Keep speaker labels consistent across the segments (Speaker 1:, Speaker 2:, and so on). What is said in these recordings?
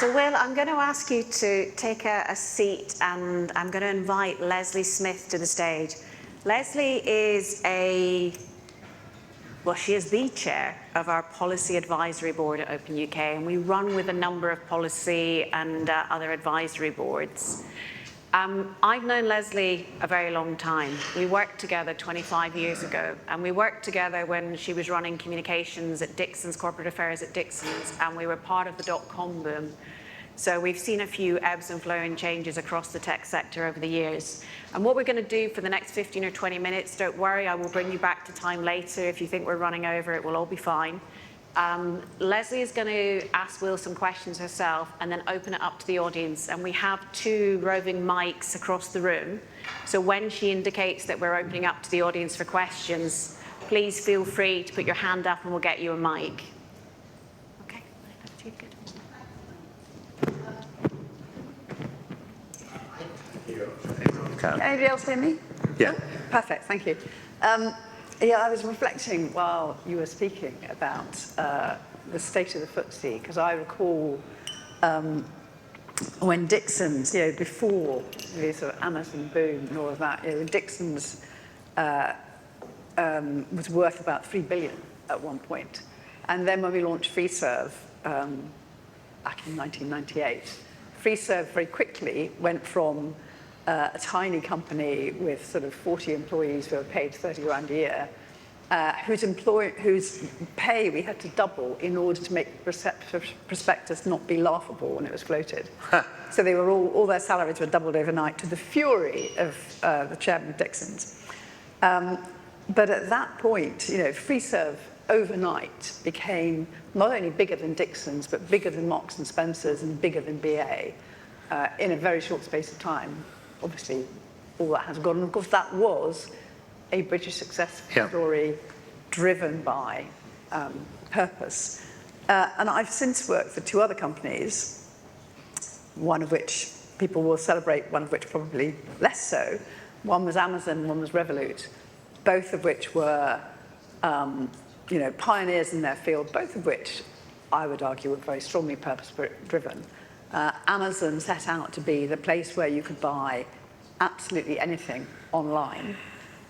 Speaker 1: So Will, I'm going to ask you to take a seat, and I'm going to invite Lesley Smith to the stage. Lesley is she is the chair of our Policy Advisory Board at OpenUK, and we run with a number of policy and other advisory boards. I've known Lesley a very long time. We worked together 25 years ago, and we worked together when she was running communications at Dixon's, corporate affairs at Dixon's, and we were part of the dot-com boom. So we've seen a few ebbs and flowing changes across the tech sector over the years. And what we're going to do for the next 15 or 20 minutes, don't worry, I will bring you back to time later. If you think we're running over, it will all be fine. Lesley is going to ask Will some questions herself and then open it up to the audience. And we have 2 roving mics across the room. So when she indicates that we're opening up to the audience for questions, please feel free to put your hand up and we'll get you a mic. Okay, good.
Speaker 2: Can anybody else hear me?
Speaker 3: Yeah.
Speaker 2: Perfect, thank you. Yeah, I was reflecting while you were speaking about the state of the FTSE, because I recall when Dixon's, before the sort of Amazon boom and all of that, Dixon's was worth about 3 billion at one point. And then when we launched FreeServe back in 1998, FreeServe very quickly went from a tiny company with sort of 40 employees who were paid 30 grand a year, whose pay we had to double in order to make the prospectus not be laughable when it was floated. So they were all their salaries were doubled overnight, to the fury of the chairman of Dixon's. But at that point, FreeServe overnight became not only bigger than Dixon's, but bigger than Marks and Spencer's and bigger than BA in a very short space of time. Obviously, all that has gone. And of course, that was a British success story driven by purpose. And I've since worked for 2 other companies, one of which people will celebrate, one of which probably less so. One was Amazon, one was Revolut, both of which were pioneers in their field, both of which I would argue were very strongly purpose-driven. Amazon set out to be the place where you could buy absolutely anything online,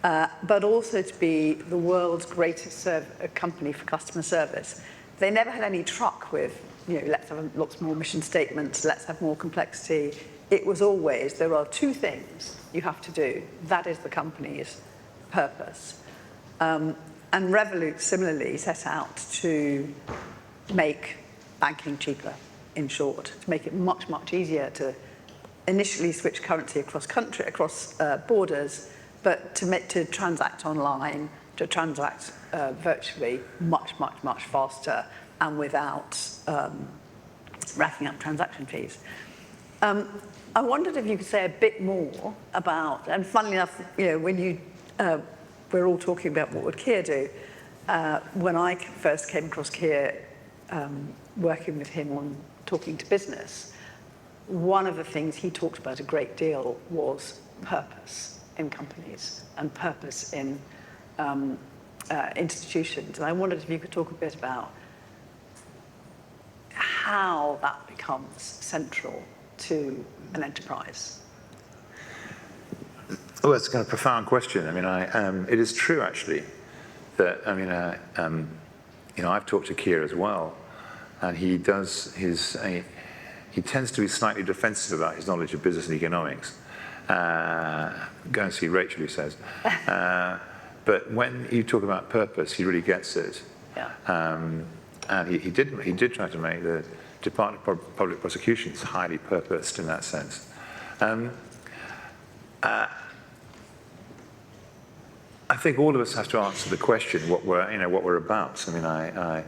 Speaker 2: but also to be the world's greatest company for customer service. They never had any truck with, let's have lots more mission statements, let's have more complexity. It was always, there are 2 things you have to do. That is the company's purpose. And Revolut similarly set out to make banking cheaper, in short, to make it much, much easier to initially switch currency across borders, but to transact online, to transact virtually much, much, much faster and without racking up transaction fees. I wondered if you could say a bit more about, and funnily enough, when we're all talking about what would Keir do, when I first came across Keir, working with him on talking to business, one of the things he talked about a great deal was purpose in companies and purpose in institutions. And I wondered if you could talk a bit about how that becomes central to an enterprise.
Speaker 3: Well, it's a kind of profound question. I mean, it is true actually that I've talked to Keir as well, and he tends to be slightly defensive about his knowledge of business and economics. Go and see Rachel, he says. But when you talk about purpose, he really gets it.
Speaker 2: Yeah.
Speaker 3: And he did try to make the Department of Public Prosecutions highly purposed in that sense. I think all of us have to answer the question what we're about. I mean,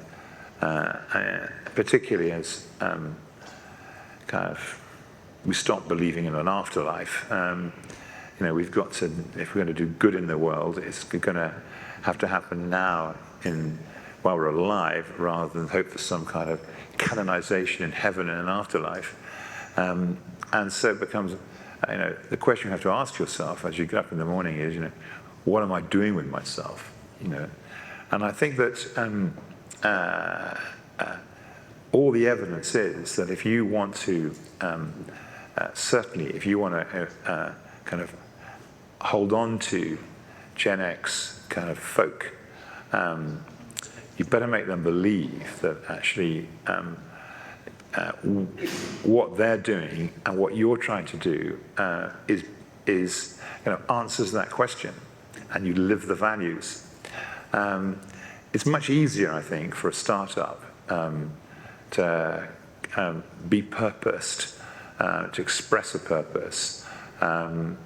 Speaker 3: particularly as we stop believing in an afterlife. We've got to, if we're going to do good in the world, it's going to have to happen now while we're alive, rather than hope for some kind of canonization in heaven and an afterlife. And so it becomes, the question you have to ask yourself as you get up in the morning is, what am I doing with myself? And I think that all the evidence is that if you want to, certainly if you want to kind of hold on to Gen X kind of folk, you better make them believe that actually what they're doing and what you're trying to do is answers that question, and you live the values. It's much easier, I think, for a startup to be purposed, to express a purpose, and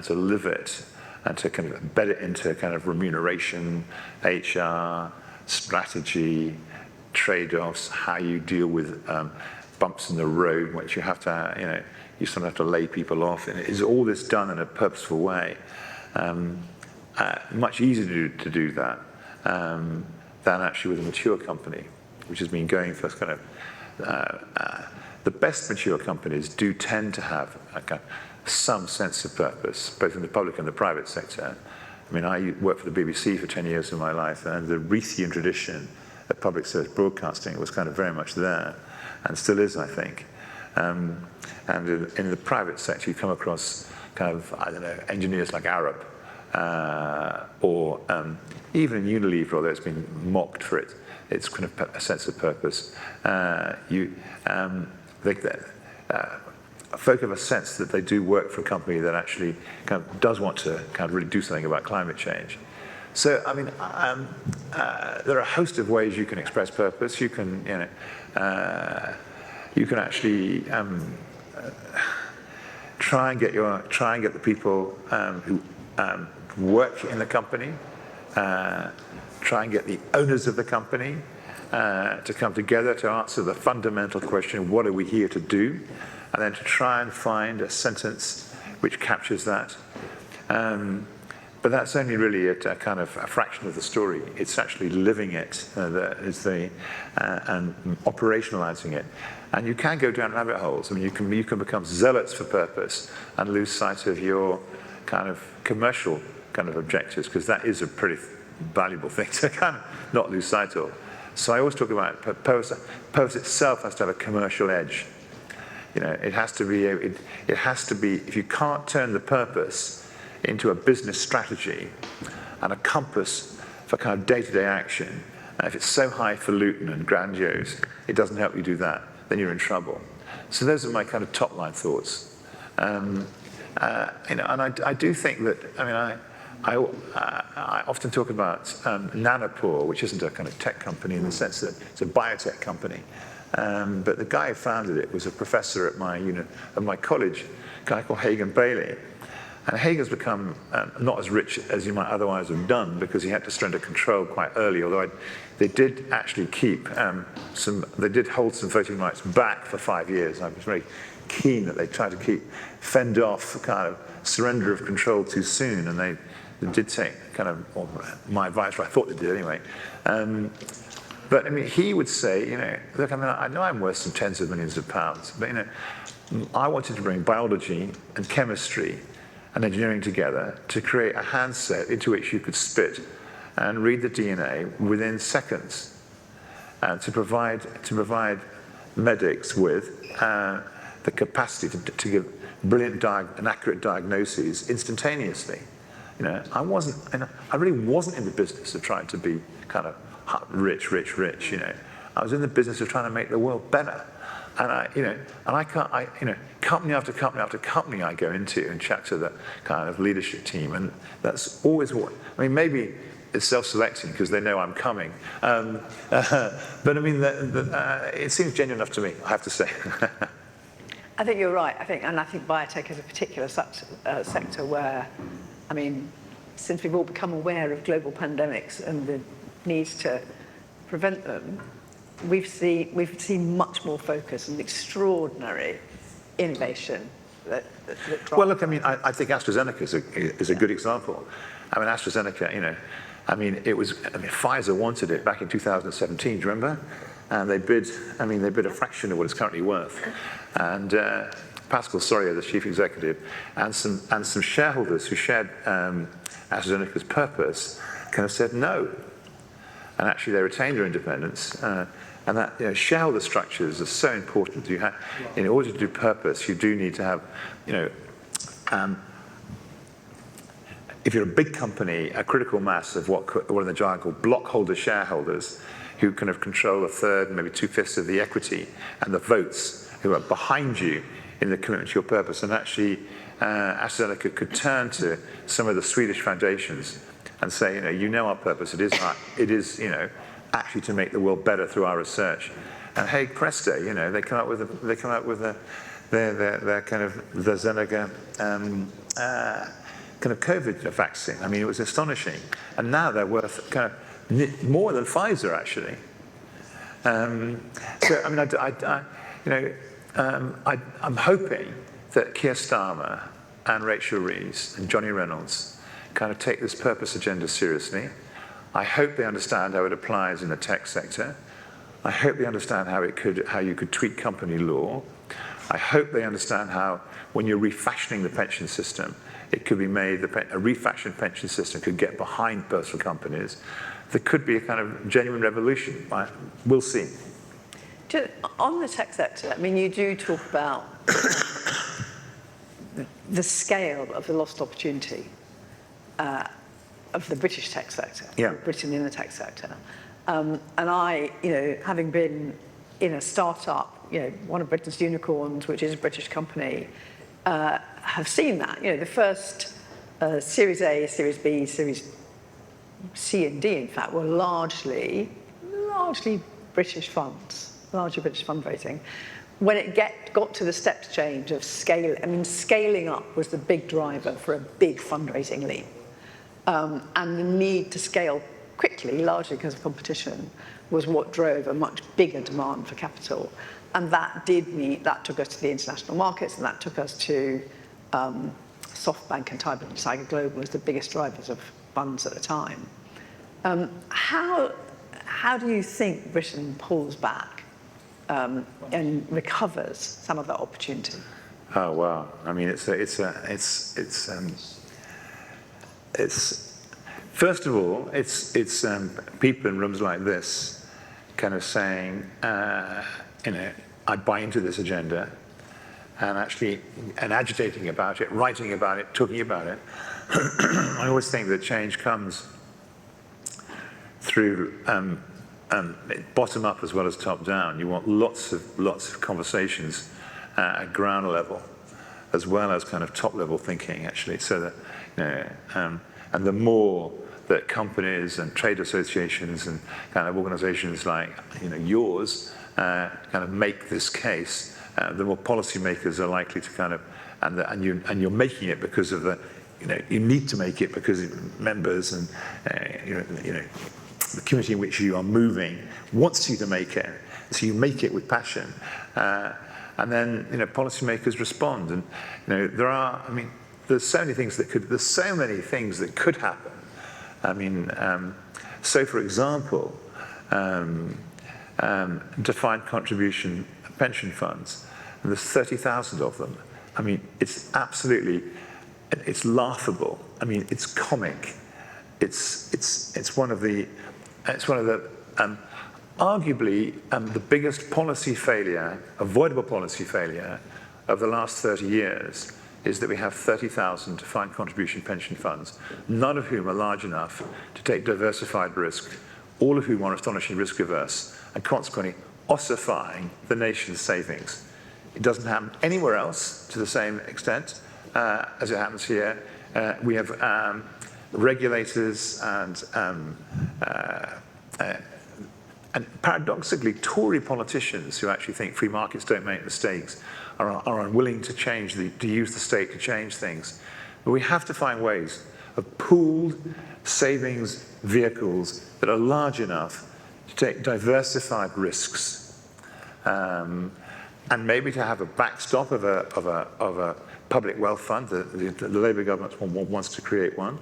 Speaker 3: to live it, and to kind of embed it into kind of remuneration, HR, strategy, trade-offs, how you deal with bumps in the road, which you have to, you sort of have to lay people off. And is all this done in a purposeful way? Much easier to do that than actually with a mature company, which has been going for kind of, the best mature companies do tend to have some sense of purpose, both in the public and the private sector. I mean, I worked for the BBC for 10 years of my life, and the Reithian tradition of public service broadcasting was kind of very much there, and still is, I think. And in the private sector, you come across kind of, I don't know, engineers like Arab, or even in Unilever, although it's been mocked for its kind of a sense of purpose. Folk have a sense that they do work for a company that actually kind of does want to kind of really do something about climate change. So, I mean, there are a host of ways you can express purpose. You can, you can actually try and get the people who work in the company, try and get the owners of the company to come together to answer the fundamental question: what are we here to do? And then to try and find a sentence which captures that. But that's only really a kind of a fraction of the story. It's actually living it and operationalizing it. And you can go down rabbit holes. I mean, you can become zealots for purpose and lose sight of your kind of commercial kind of objectives, because that is a pretty valuable thing to kind of not lose sight of. So I always talk about purpose. Purpose itself has to have a commercial edge. It has to be, if you can't turn the purpose into a business strategy and a compass for kind of day-to-day action, and if it's so highfalutin and grandiose, it doesn't help you do that, then you're in trouble. So those are my kind of top-line thoughts. And I do think that, I mean, I often talk about Nanopore, which isn't a kind of tech company in the sense that it's a biotech company. But the guy who founded it was a professor at my college, a guy called Hagan Bailey. And Hagan's become not as rich as he might otherwise have done, because he had to surrender control quite early, although they did actually keep they did hold some voting rights back for 5 years. I was very keen that they tried to fend off kind of surrender of control too soon, and they did take kind of, well, my advice, I thought they did anyway. But I mean, he would say, look, I mean, I know I'm worth some tens of millions of pounds, but I wanted to bring biology and chemistry and engineering together to create a handset into which you could spit and read the DNA within seconds, and to provide medics with the capacity to give brilliant and accurate diagnoses instantaneously. I really wasn't in the business of trying to be kind of rich. I was in the business of trying to make the world better. And company after company after company I go into and chat to the kind of leadership team, and that's always maybe it's self-selecting because they know I'm coming. But I mean, it seems genuine enough to me, I have to say.
Speaker 2: I think you're right. I think biotech is a particular sector where, I mean, since we've all become aware of global pandemics and the need to prevent them, we've seen much more focus and extraordinary innovation that drives.
Speaker 3: Well, look, I mean, I think AstraZeneca is a good example. I mean, AstraZeneca, Pfizer wanted it back in 2017, do you remember? And they bid a fraction of what it's currently worth. And Pascal Soriot, the chief executive, and some shareholders who shared AstraZeneca's purpose kind of said no. And actually they retained their independence, And that, shareholder structures are so important. You have, in order to do purpose, you do need to have, if you're a big company, a critical mass of what in the jargon called blockholder shareholders, who kind of control a third, maybe 2/5 of the equity and the votes, who are behind you in the commitment to your purpose. And actually, AstraZeneca could turn to some of the Swedish foundations and say, our purpose. It is, actually to make the world better through our research. And hey, presto, they come up with their kind of the Zeneca kind of COVID vaccine. I mean, it was astonishing. And now they're worth kind of more than Pfizer, actually. So, I mean, I'm hoping that Keir Starmer and Rachel Reeves and Johnny Reynolds kind of take this purpose agenda seriously. I hope they understand how it applies in the tech sector. I hope they understand how you could tweak company law. I hope they understand how, when you're refashioning the pension system, it could be made, a refashioned pension system could get behind personal companies. There could be a kind of genuine revolution. We'll see.
Speaker 2: On the tech sector, I mean, you do talk about the scale of the lost opportunity of the British tech sector, Britain in the tech sector. And I, having been in a startup, one of Britain's unicorns, which is a British company, have seen that. The first Series A, Series B, Series C and D, in fact, were largely British funds, largely British fundraising. When it got to the step change of scale, scaling up was the big driver for a big fundraising leap. And the need to scale quickly, largely because of competition, was what drove a much bigger demand for capital. And that took us to the international markets, and that took us to SoftBank and Tiger Global as the biggest drivers of funds at the time. How do you think Britain pulls back and recovers some of that opportunity?
Speaker 3: Oh wow! I mean, it's first of all, it's people in rooms like this, kind of saying, I buy into this agenda, and agitating about it, writing about it, talking about it. I always think that change comes through bottom up as well as top down. You want lots of conversations at ground level, as well as kind of top level thinking, actually. So that and the more that companies and trade associations and kind of organisations like yours kind of make this case, the more policymakers are likely to kind of and you're making it because of the you need to make it because members and the community in which you are moving wants you to make it, so you make it with passion, and then policymakers respond, and there's so many things that could happen. I mean, so for example, defined contribution pension funds, and there's 30,000 of them. I mean, it's laughable. I mean, it's comic. It's one of the arguably the biggest policy failure, avoidable policy failure of the last 30 years is that we have 30,000 defined contribution pension funds, none of whom are large enough to take diversified risk, all of whom are astonishingly risk averse, and consequently ossifying the nation's savings. It doesn't happen anywhere else to the same extent as it happens here. We have regulators and paradoxically Tory politicians who actually think free markets don't make mistakes are unwilling to use the state to change things. But we have to find ways of pooled savings vehicles that are large enough to take diversified risks, and maybe to have a backstop of a public wealth fund. The Labour government wants to create one.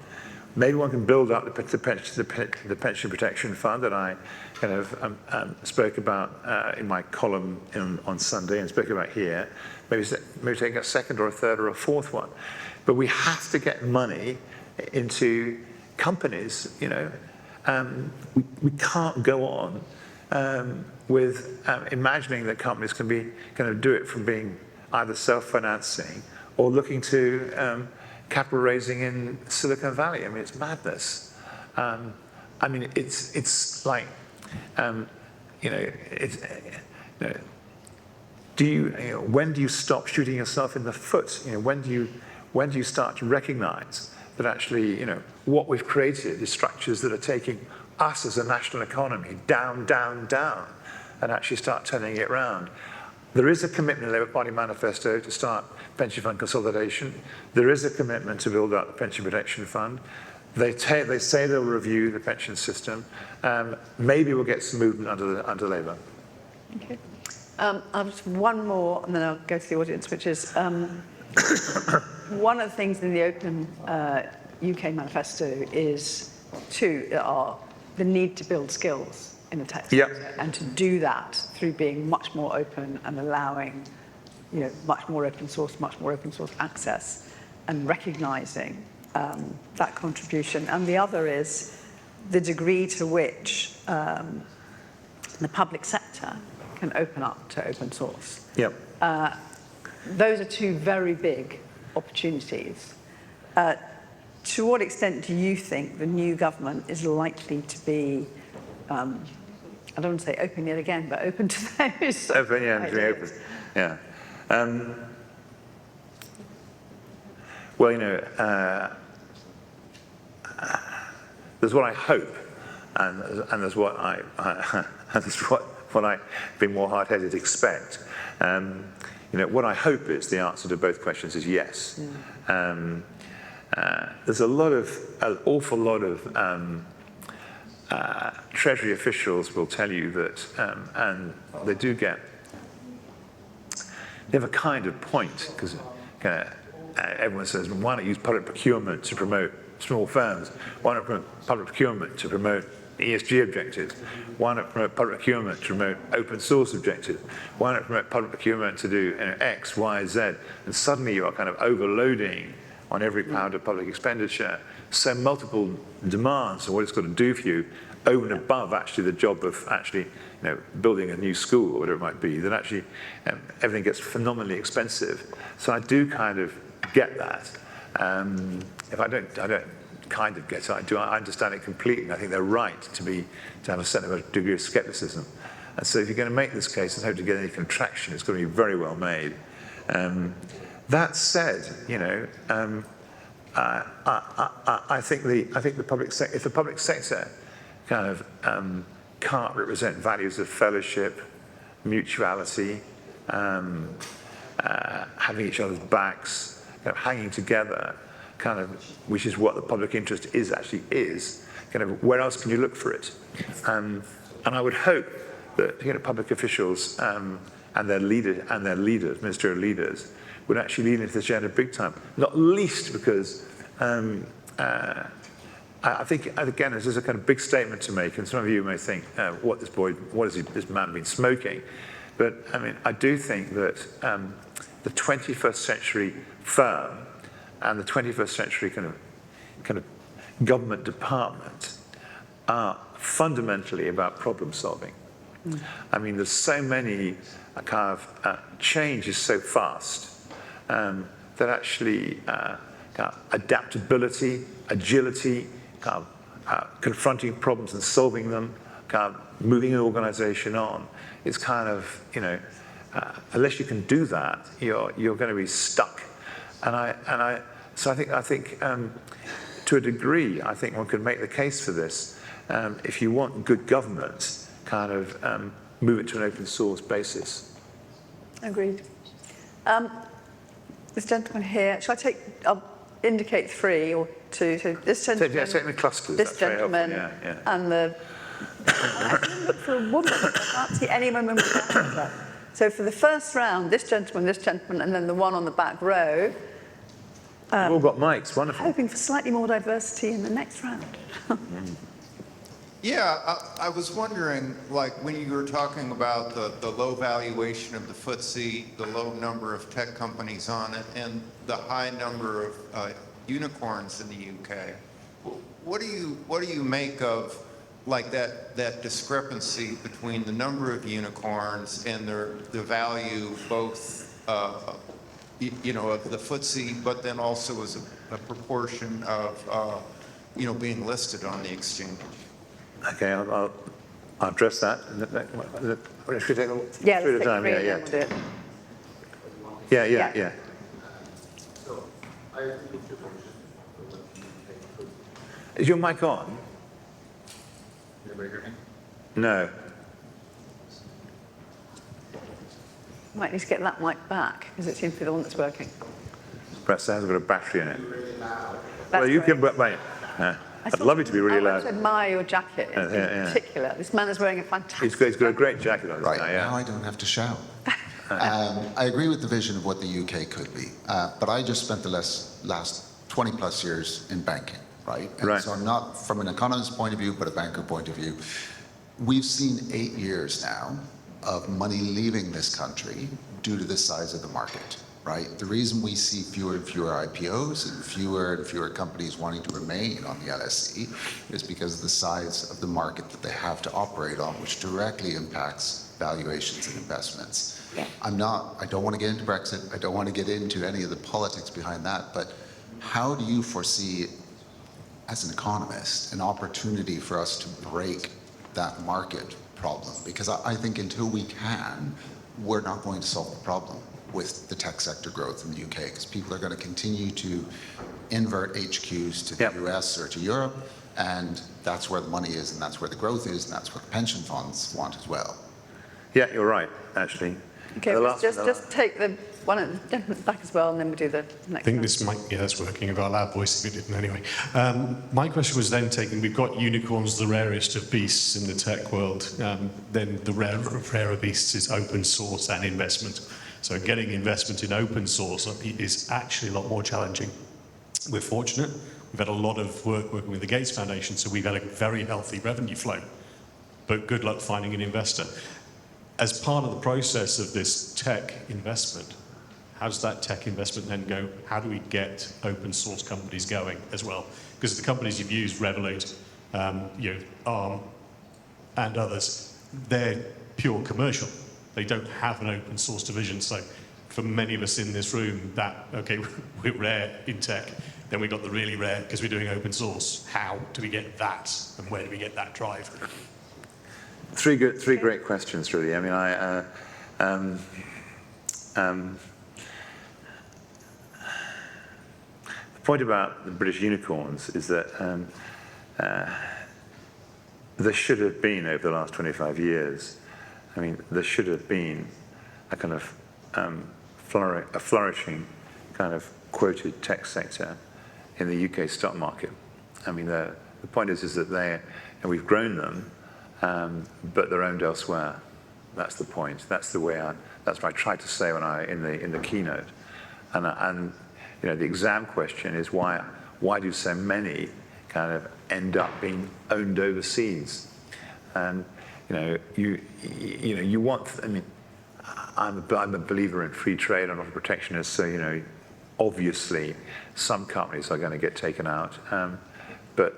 Speaker 3: Maybe one can build up the pension protection fund that I kind of spoke about in my column on Sunday and spoke about here. Maybe take a second or a third or a fourth one. But we have to get money into companies. We can't go on with imagining that companies can do it from being either self-financing or looking to capital raising in Silicon Valley. I mean, it's madness. I mean, it's like, you know, when do you stop shooting yourself in the foot? You know, when do you start to recognize that actually, you know, what we've created is structures that are taking us as a national economy down, down, down, and actually start turning it around. There is a commitment in the Labour Party manifesto to start pension fund consolidation. There is a commitment to build up the pension protection fund. They say they'll review the pension system. Maybe we'll get some movement under Labour.
Speaker 2: Okay. I'll just one more, and then I'll go to the audience, which is one of the things in the Open UK manifesto is the need to build skills in the tech sector, and to do that through being much more open and allowing, you know, much more open source access, and recognising that contribution. And the other is the degree to which the public sector can open up to open source.
Speaker 3: Yep.
Speaker 2: Those are two very big opportunities. To what extent do you think the new government is likely to be, I don't want to say open yet again, but open to those?
Speaker 3: Open, yeah, to be open. Yeah. Well, you know, there's what I hope, and there's what what I've been more hard-headed to expect. You know, what I hope is the answer to both questions is yes. There's an awful lot of Treasury officials will tell you that, and they do they have a kind of point, because everyone says, well, why not use public procurement to promote small firms? Why not promote public procurement to promote ESG objectives? Why not promote public procurement to promote open source objectives? Why not promote public procurement to do, you know, X, Y, Z? And suddenly you are kind of overloading on every pound of public expenditure, so multiple demands on what it's got to do for you, over and above actually the job of actually, you know, building a new school or whatever it might be, that actually everything gets phenomenally expensive. So I do kind of get that. If I don't kind of get it, I understand it completely. I think they're right to have a certain degree of skepticism. And so if you're going to make this case and hope to get any contraction, it's going to be very well made. That said, you know, I think the public sector, if the public sector kind of can't represent values of fellowship, mutuality, having each other's backs, kind of hanging together, kind of, which is what the public interest is, kind of, where else can you look for it? And I would hope that, you know, public officials and their leaders, ministerial leaders, would actually lead into this agenda big time. Not least because I think, again, this is a kind of big statement to make, and some of you may think, what has this man been smoking? But I mean, I do think that the 21st century firm and the 21st century kind of government department are fundamentally about problem solving. I mean, there's so many kind of change is so fast that actually kind of adaptability, agility, kind of confronting problems and solving them, kind of moving an organization on, is kind of, you know, unless you can do that, you're going to be stuck. So I think to a degree, I think one could make the case for this. If you want good government, kind of move it to an open source basis.
Speaker 2: Agreed. This gentleman here, I'll indicate 3 or 2. So this gentleman.
Speaker 3: Yeah, take the clusters.
Speaker 2: This gentleman,
Speaker 3: yeah.
Speaker 2: And the. I didn't look for a woman. I can't see any women with that. So for the first round, this gentleman, and then the one on the back row.
Speaker 3: We've all got mics, wonderful.
Speaker 2: Hoping for slightly more diversity in the next round.
Speaker 4: Yeah, I was wondering, like, when you were talking about the low valuation of the FTSE, the low number of tech companies on it, and the high number of unicorns in the UK, what do you make of like that discrepancy between the number of unicorns and the value both, you know, of the FTSE, but then also as a proportion of, you know, being listed on the exchange.
Speaker 3: Okay, I'll address that. Should we take
Speaker 2: Yeah,
Speaker 3: three at a
Speaker 2: let's take
Speaker 3: time?
Speaker 2: three
Speaker 3: Yeah,
Speaker 2: and
Speaker 3: yeah.
Speaker 2: then we'll do it.
Speaker 3: Yeah, yeah,
Speaker 2: Yeah.
Speaker 3: yeah. Is your mic on? No.
Speaker 2: Might need to get that mic back, because it seems to be the one that's working.
Speaker 3: Perhaps it hasn't got a battery in it.
Speaker 2: That's
Speaker 3: Well, you
Speaker 2: great.
Speaker 3: can, wait. I'd love it to be really
Speaker 2: I want
Speaker 3: loud.
Speaker 2: to admire your jacket in particular. This man is wearing a fantastic
Speaker 3: He's got a great jacket on.
Speaker 5: Right,
Speaker 3: Now,
Speaker 5: now
Speaker 3: yeah.
Speaker 5: I don't have to shout. I agree with the vision of what the UK could be, but I just spent the last 20 plus years in banking, right? And
Speaker 3: Right.
Speaker 5: so I'm not from an economist's point of view, but a banker point of view. We've seen 8 years now of money leaving this country due to the size of the market, right? The reason we see fewer and fewer IPOs and fewer companies wanting to remain on the LSE is because of the size of the market that they have to operate on, which directly impacts valuations and investments.
Speaker 1: Yeah.
Speaker 5: I don't want to get into Brexit. I don't want to get into any of the politics behind that, but how do you foresee, as an economist, an opportunity for us to break that market problem? Because I think until we can, we're not going to solve the problem with the tech sector growth in the UK, because people are going to continue to invert HQs to the US or to Europe, and that's where the money is, and that's where the growth is, and that's what the pension funds want as well.
Speaker 3: Yeah, you're right, actually.
Speaker 2: Okay,
Speaker 3: The
Speaker 2: let's
Speaker 3: last-
Speaker 2: just take the one at the gentleman back as well, and then we'll do the next
Speaker 6: I think
Speaker 2: one.
Speaker 6: this might, yeah, that's working. I've got a loud voice if it didn't anyway. My question was then taken, we've got unicorns, the rarest of beasts in the tech world. Then the rarer beasts is open source and investment. So getting investment in open source is actually a lot more challenging. We're fortunate. We've had a lot of work working with the Gates Foundation, so we've had a very healthy revenue flow. But good luck finding an investor. As part of the process of this tech investment, how does that tech investment then go? How do we get open source companies going as well? Because the companies you've used, Revolut, ARM, and others, they're pure commercial. They don't have an open source division. So for many of us in this room, we're rare in tech. Then we got the really rare because we're doing open source. How do we get that? And where do we get that drive?
Speaker 3: Three great questions, really. I mean, the point about the British unicorns is that there should have been, over the last 25 years, there should have been a kind of a flourishing kind of quoted tech sector in the UK stock market. I mean, the point is that we've grown them, but they're owned elsewhere. That's the point. That's what I tried to say in the keynote. And you know, the exam question is why do so many kind of end up being owned overseas? And you want. I mean, I'm a believer in free trade. I'm not a protectionist. So obviously, some companies are going to get taken out, but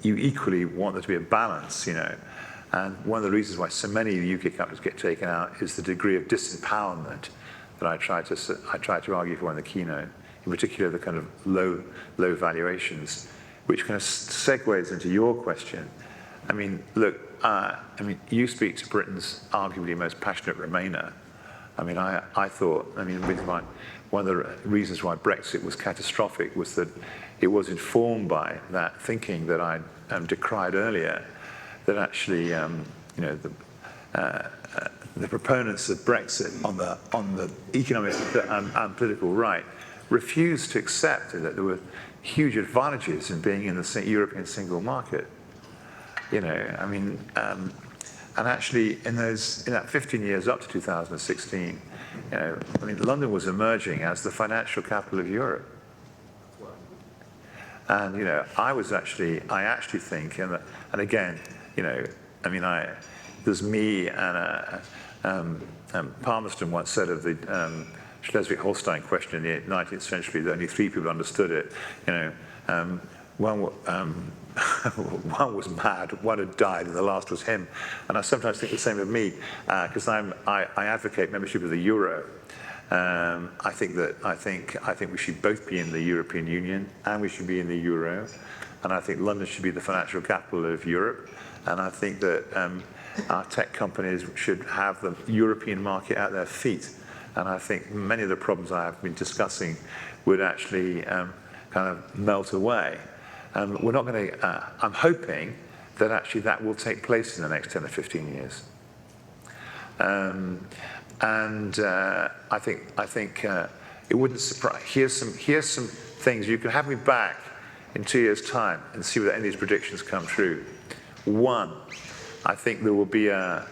Speaker 3: you equally want there to be a balance, And one of the reasons why so many of the UK companies get taken out is the degree of disempowerment that I tried to argue for in the keynote, in particular the kind of low valuations, which kind of segues into your question. I mean, look, you speak to Britain's arguably most passionate Remainer. I mean, I thought, one of the reasons why Brexit was catastrophic was that it was informed by that thinking that I decried earlier, that actually, the proponents of Brexit on the economic and political right refused to accept that there were huge advantages in being in the European single market. And actually, in that 15 years up to 2016, London was emerging as the financial capital of Europe. And I actually think, and again, there's me and Palmerston once said of the Schleswig-Holstein question in the 19th century that only 3 people understood it. One one was mad, one had died, and the last was him. And I sometimes think the same of me, because I advocate membership of the euro. I think we should both be in the European Union, and we should be in the euro. And I think London should be the financial capital of Europe. And I think that our tech companies should have the European market at their feet. And I think many of the problems I have been discussing would actually kind of melt away. We're not going to, I'm hoping that actually that will take place in the next 10 or 15 years. I think it wouldn't surprise. Here's some things. You can have me back in 2 years' time and see whether any of these predictions come true. One, I think there will be a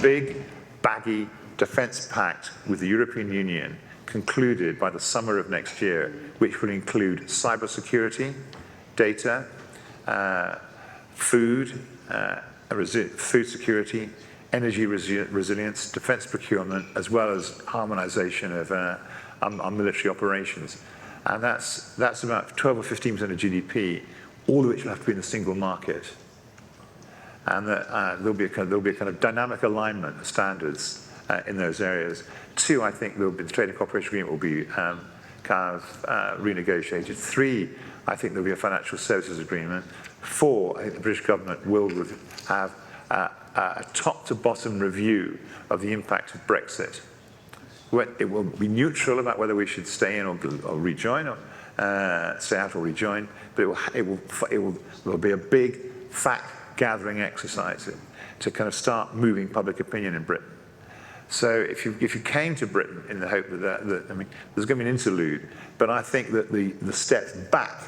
Speaker 3: big, baggy defence pact with the European Union concluded by the summer of next year, which will include cybersecurity, data, food security, energy resilience, defence procurement, as well as harmonisation of our military operations. And that's about 12 or 15% of GDP, all of which will have to be in a single market. And there'll be a kind of dynamic alignment of standards in those areas. Two, I think the trade and cooperation agreement will be renegotiated. Three, I think there'll be a financial services agreement. Four, I think the British government will have a top-to-bottom review of the impact of Brexit. It will be neutral about whether we should stay in or rejoin, or stay out or rejoin, but will be a big fact-gathering exercise to kind of start moving public opinion in Britain. So if you came to Britain in the hope that I mean, there's going to be an interlude, but I think that the steps back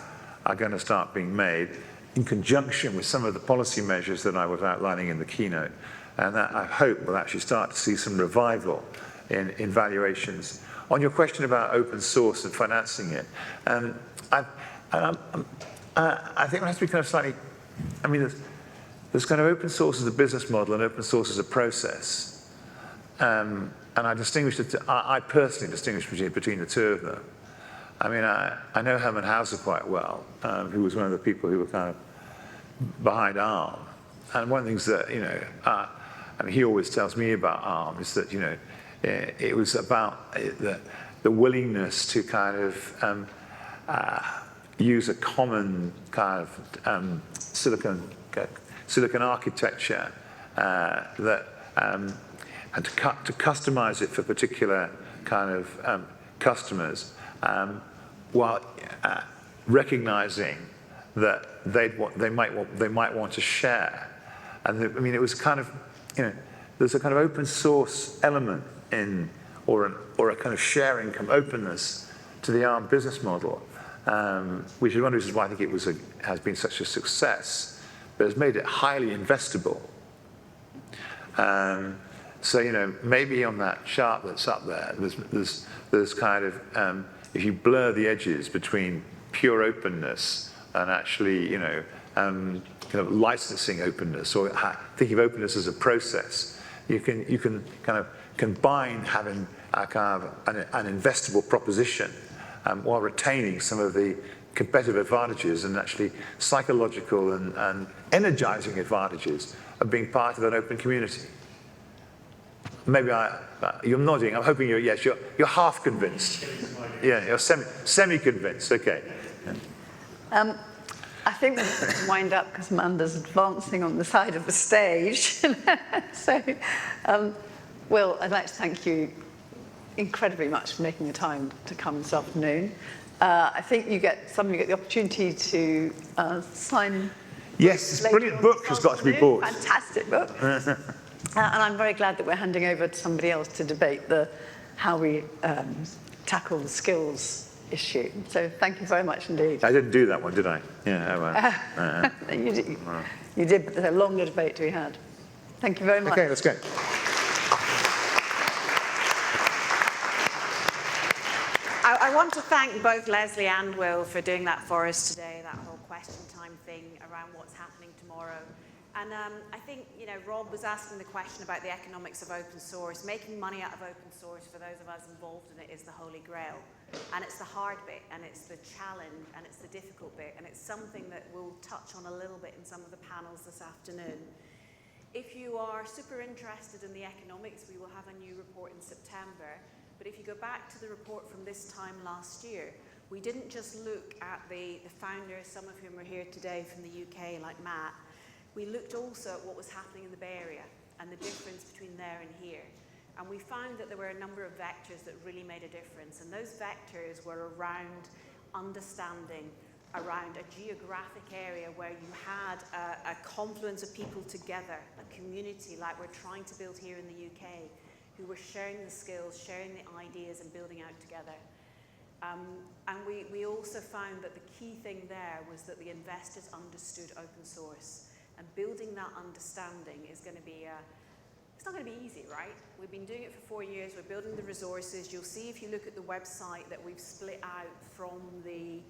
Speaker 3: are going to start being made in conjunction with some of the policy measures that I was outlining in the keynote, and that I hope will actually start to see some revival in valuations. On your question about open source and financing it, I think it has to be kind of slightly, I mean, there's kind of open source as a business model and open source as a process. And I personally distinguish between the two of them. I mean, I know Herman Hauser quite well, who was one of the people who were kind of behind ARM. And one of the things that, I mean, he always tells me about ARM is that, it was about the willingness to kind of use a common kind of silicon architecture and to customize it for particular kind of customers, while recognizing that they might want to share. And I mean, it was kind of, there's a kind of open source element in, or a kind of sharing openness to the ARM business model, which is one of the reasons why I think it has been such a success, but has made it highly investable. So, maybe on that chart that's up there, there's kind of, if you blur the edges between pure openness and actually, kind of licensing openness, or thinking of openness as a process, you can kind of combine having a kind of an investable proposition while retaining some of the competitive advantages and actually psychological and energizing advantages of being part of an open community. Maybe you're nodding. I'm hoping you're half convinced. Yeah, you're semi-convinced. Okay.
Speaker 2: I think we need to wind up because Amanda's advancing on the side of the stage. So, Will, I'd like to thank you incredibly much for making the time to come this afternoon. I think you get the opportunity to sign.
Speaker 3: Yes, this brilliant book has got to be bought.
Speaker 2: Fantastic book. And I'm very glad that we're handing over to somebody else to debate how we tackle the skills issue. So thank you very much indeed.
Speaker 3: I didn't do that one, did I? Yeah.
Speaker 2: You did, but there's a longer debate to be had. Thank you very much.
Speaker 3: Okay, let's go.
Speaker 1: I want to thank both Lesley and Will for doing that for us today, that whole question time thing around what's happening tomorrow. And I think, Rob was asking the question about the economics of open source. Making money out of open source, for those of us involved in it, is the holy grail. And it's the hard bit, and it's the challenge, and it's the difficult bit, and it's something that we'll touch on a little bit in some of the panels this afternoon. If you are super interested in the economics, we will have a new report in September. But if you go back to the report from this time last year, we didn't just look at the founders, some of whom are here today from the UK, like Matt. We looked also at what was happening in the Bay Area and the difference between there and here. And we found that there were a number of vectors that really made a difference. And those vectors were around understanding, around a geographic area where you had a confluence of people together, a community like we're trying to build here in the UK, who were sharing the skills, sharing the ideas, and building out together. And we also found that the key thing there was that the investors understood open source. And building that understanding is going to be, it's not going to be easy, right? We've been doing it for 4 years. We're building the resources. You'll see if you look at the website that we've split out from the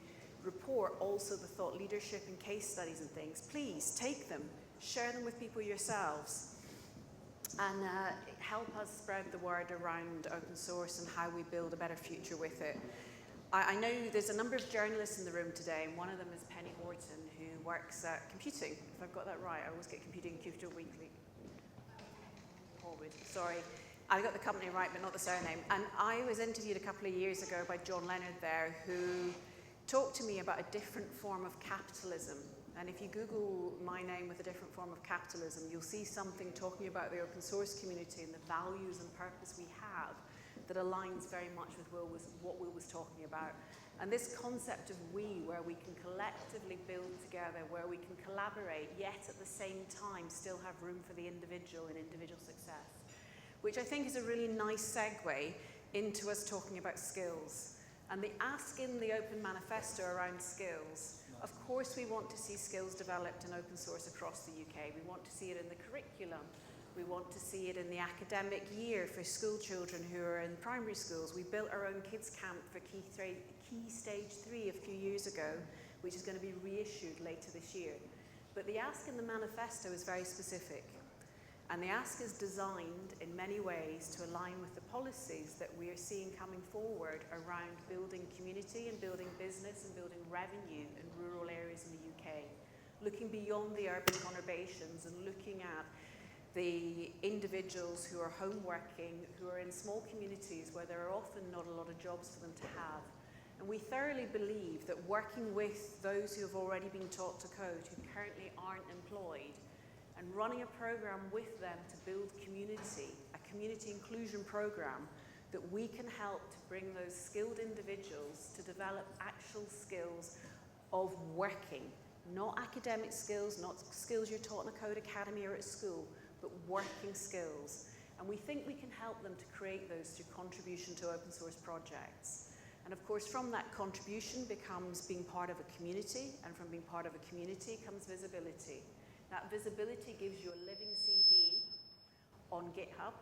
Speaker 1: report, also the thought leadership and case studies and things. Please take them, share them with people yourselves, and help us spread the word around open source and how we build a better future with it. I know there's a number of journalists in the room today, and one of them is Penny Horton, who works at Computing. If I've got that right, I always get Computing and Computer Weekly. Horwood, sorry. I got the company right, but not the surname. And I was interviewed a couple of years ago by John Leonard there, who talked to me about a different form of capitalism. And if you Google my name with a different form of capitalism, you'll see something talking about the open source community and the values and purpose we have that aligns very much with what Will was talking about. And this concept of we, where we can collectively build together, where we can collaborate, yet at the same time still have room for the individual and individual success, which I think is a really nice segue into us talking about skills. And the ask in the Open Manifesto around skills, of course we want to see skills developed in open source across the UK. We want to see it in the curriculum. We want to see it in the academic year for school children who are in primary schools. We built our own kids camp for Key Stage 3 a few years ago, which is going to be reissued later this year. But the ask in the manifesto is very specific. And the ask is designed in many ways to align with the policies that we are seeing coming forward around building community and building business and building revenue in rural areas in the UK. Looking beyond the urban conurbations and looking at the individuals who are home working, who are in small communities where there are often not a lot of jobs for them to have. And we thoroughly believe that working with those who have already been taught to code, who currently aren't employed, and running a program with them to build community, a community inclusion program, that we can help to bring those skilled individuals to develop actual skills of working, not academic skills, not skills you're taught in a code academy or at school, but working skills. And we think we can help them to create those through contribution to open source projects. And of course, from that contribution becomes being part of a community, and from being part of a community comes visibility. That visibility gives you a living CV on GitHub,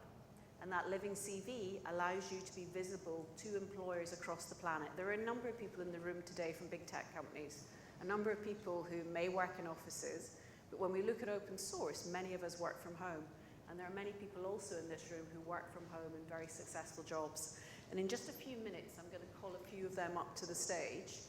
Speaker 1: and that living CV allows you to be visible to employers across the planet. There are a number of people in the room today from big tech companies, a number of people who may work in offices, but when we look at open source, many of us work from home. And there are many people also in this room who work from home in very successful jobs. And in just a few minutes, I'm going to call a few of them up to the stage.